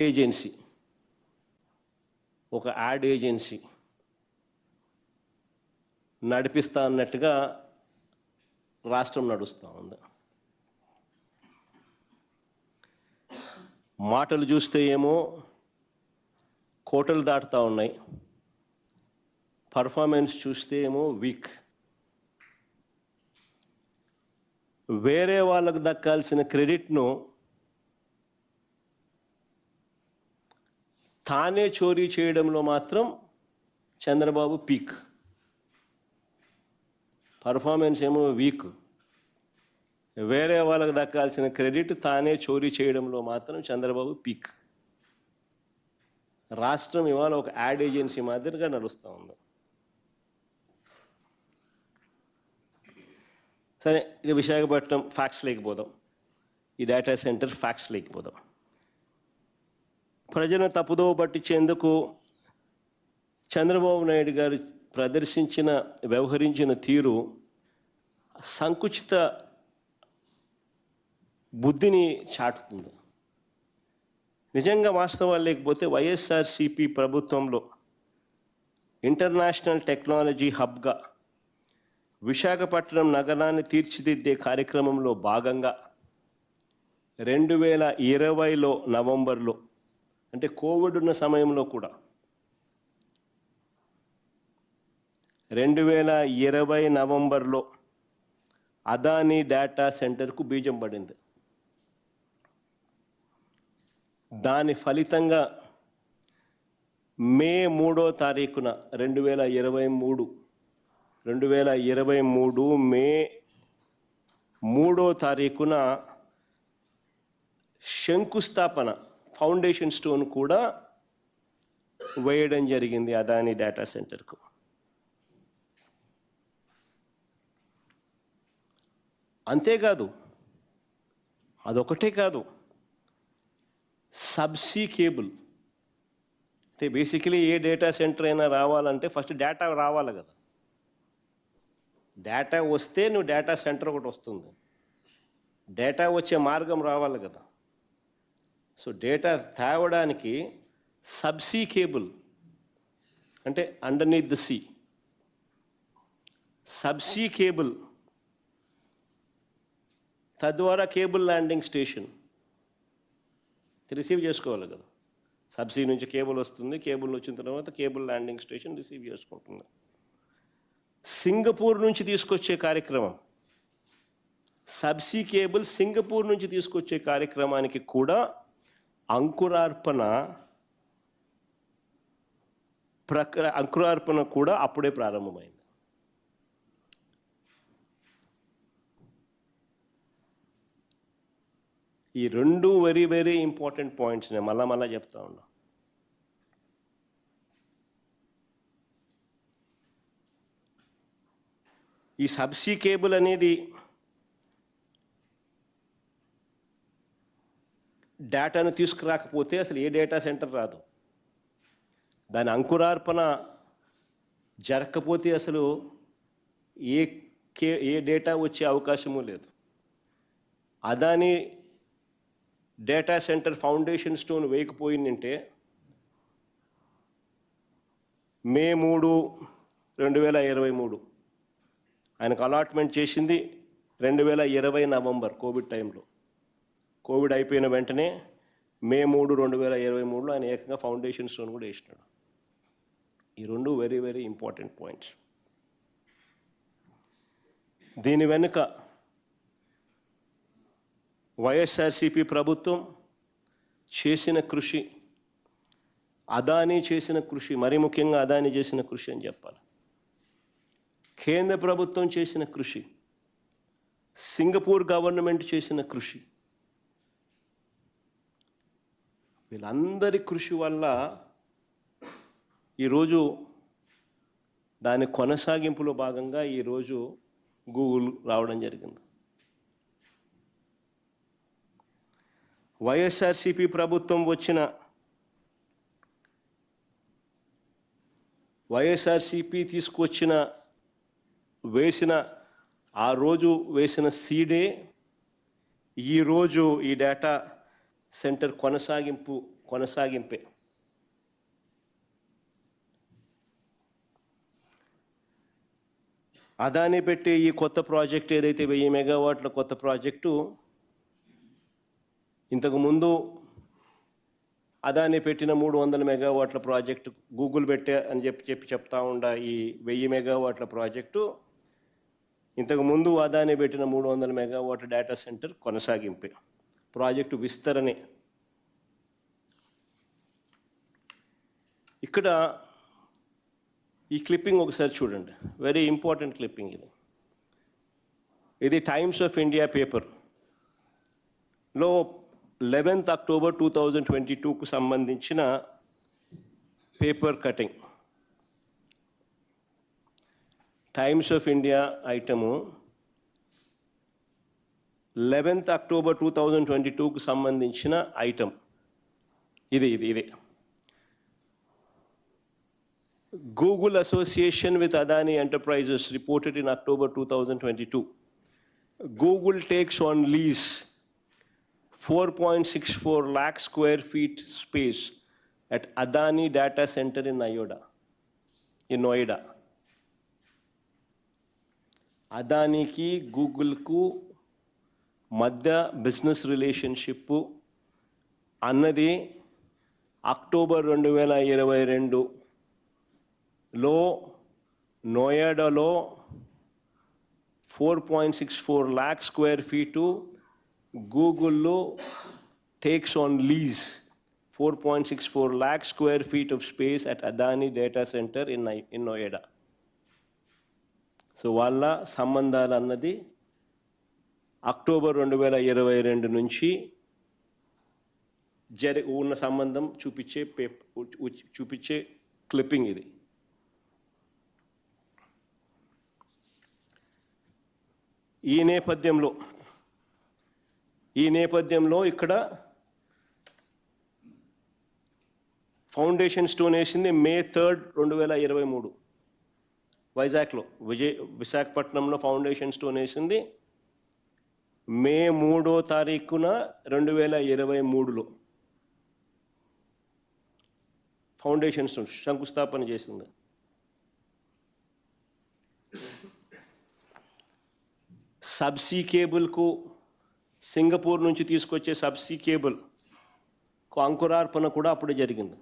Agency, ఒక ad agency నడిపిస్తా అన్నట్టుగా రాష్ట్రం నడుస్తూ ఉంది. మాటలు చూస్తే ఏమో కోటలు దాటుతూ ఉన్నాయి, పర్ఫార్మెన్స్ చూస్తే ఏమో వీక్. వేరే వాళ్ళకు దక్కాల్సిన క్రెడిట్ను తానే చోరీ చేయడంలో మాత్రం చంద్రబాబు పీక్. పర్ఫార్మెన్స్ ఏమో వీక్, వేరే వాళ్ళకు దక్కాల్సిన క్రెడిట్ తానే చోరీ చేయడంలో మాత్రం చంద్రబాబు పీక్. రాష్ట్రం ఇవాళ ఒక యాడ్ ఏజెన్సీ మాదిరిగా నడుస్తూ ఉంది. సరే, ఇక విశాఖపట్నం ఫ్యాక్ట్స్ లేకపోదాం, ఈ డేటా సెంటర్ ఫ్యాక్ట్స్ లేకపోదాం. ప్రజలను తప్పుదోవ పట్టించేందుకు చంద్రబాబు నాయుడు గారు వ్యవహరించిన తీరు సంకుచిత బుద్ధిని చాటుతుంది. నిజంగా వాస్తవాలు లేకపోతే వైఎస్ఆర్సీపీ ప్రభుత్వంలో ఇంటర్నేషనల్ టెక్నాలజీ హబ్గా విశాఖపట్నం నగరాన్ని తీర్చిదిద్దే కార్యక్రమంలో భాగంగా 2020 నవంబర్లో, అంటే కోవిడ్ ఉన్న సమయంలో కూడా 2020 నవంబర్లో అదానీ డేటా సెంటర్కు బీజం పడింది. దాని ఫలితంగా మే 3వ తారీఖున 2023 మే 3వ తారీఖున శంకుస్థాపన, ఫౌండేషన్ స్టోన్ కూడా వేయడం జరిగింది అదానీ డేటా సెంటర్కు. అంతేకాదు, అదొకటే కాదు, సబ్సీ కేబుల్, అంటే బేసికలీ ఏ డేటా సెంటర్ అయినా రావాలంటే ఫస్ట్ డేటా రావాలి కదా. డేటా వస్తే నువ్వు డేటా సెంటర్ ఒకటి వస్తుంది, డేటా వచ్చే మార్గం రావాలి కదా. సో డేటా తేవడానికి సబ్సీ కేబుల్, అంటే underneath the sea, subsea cable, తద్వారా కేబుల్ ల్యాండింగ్ స్టేషన్ రిసీవ్ చేసుకోవాలి కదా. సబ్సీ నుంచి కేబుల్ వస్తుంది, కేబుల్ వచ్చిన తర్వాత కేబుల్ ల్యాండింగ్ స్టేషన్ రిసీవ్ చేసుకుంటుంది. సింగపూర్ నుంచి తీసుకొచ్చే కార్యక్రమం, సబ్సీ కేబుల్ సింగపూర్ నుంచి తీసుకొచ్చే కార్యక్రమానికి కూడా అంకురార్పణ కూడా అప్పుడే ప్రారంభమైంది. ఈ రెండు వెరీ వెరీ ఇంపార్టెంట్ పాయింట్స్ నేను మళ్ళా చెప్తా ఉన్నా. ఈ సబ్సీ కేబుల్ అనేది డేటాను తీసుకురాకపోతే అసలు ఏ డేటా సెంటర్ రాదు. దాని అంకురార్పణ జరగకపోతే అసలు ఏ డేటా వచ్చే అవకాశము లేదు. Adani data center foundation stone వేయకపోయిందంటే మే 3, 2023 ఆయనకు అలాట్మెంట్ చేసింది 2020 నవంబర్ కోవిడ్ టైంలో. కోవిడ్ అయిపోయిన వెంటనే మే 3, 2023లో ఆయన ఏకంగా ఫౌండేషన్ స్టోన్ కూడా వేసినాడు. ఈ రెండు వెరీ వెరీ ఇంపార్టెంట్ పాయింట్స్. దీని వెనుక వైఎస్ఆర్సీపీ ప్రభుత్వం చేసిన కృషి, అదానీ చేసిన కృషి, మరీ ముఖ్యంగా అదానీ చేసిన కృషి అని చెప్పాలి. కేంద్ర ప్రభుత్వం చేసిన కృషి, సింగపూర్ గవర్నమెంట్ చేసిన కృషి, వీళ్ళందరి కృషి వల్ల ఈరోజు దాని కొనసాగింపులో భాగంగా ఈరోజు గూగుల్ రావడం జరిగింది. వైఎస్ఆర్సీపీ ప్రభుత్వం వైఎస్ఆర్సీపీ ఆ రోజు వేసిన సీడే ఈరోజు ఈ డేటా సెంటర్ కొనసాగింపే. అదాని పెట్టే ఈ కొత్త ప్రాజెక్ట్ ఏదైతే 1000 మెగావాట్ల కొత్త ప్రాజెక్టు, ఇంతకుముందు అదాని పెట్టిన 300 మెగావాట్ల ప్రాజెక్టు గూగుల్ పెట్టే అని చెప్తా ఉండ ఈ 1000 మెగావాట్ల ప్రాజెక్టు ఇంతకుముందు అదాని పెట్టిన 300 మెగావాట్ల డేటా సెంటర్ కొనసాగింపే, ప్రాజెక్టు విస్తరణే. ఇక్కడ ఈ క్లిప్పింగ్ ఒకసారి చూడండి, వెరీ ఇంపార్టెంట్ క్లిప్పింగ్ ఇది. ఇది టైమ్స్ ఆఫ్ ఇండియా పేపర్లో 11th October 2022కు సంబంధించిన paper cutting. Times of India item 11th October 2022కు సంబంధించిన ఐటమ్ ఇది. Google association with Adani Enterprises reported in October 2022. Google takes on lease 4.64 lakh square feet space at Adani Data Center in Noida. అదానికి గూగుల్కు మధ్య business relationship అన్నది October 2022లో నోయిడాలో 4.64 lakh square feet గూగుల్లో takes on lease 4.64 lakh square feet of space at Adani Data Center in Noida. So వాళ్ళ సంబంధాలు అన్నది October 2022 నుంచి ఉన్న సంబంధం చూపించే క్లిప్పింగ్ ఇది. ఈ నేపథ్యంలో ఇక్కడ ఫౌండేషన్ స్టోన్ వేసింది May 3rd, 2023 వైజాగ్లో, విశాఖపట్నంలో ఫౌండేషన్ స్టోన్ వేసింది May 3వ తారీఖున 2023లో ఫౌండేషన్ స్టోన్ శంకుస్థాపన చేసింది. సబ్సీ కేబుల్కు సింగపూర్ నుంచి తీసుకొచ్చే సబ్సీ కేబుల్ అంకురార్పణ కూడా అప్పుడే జరిగింది.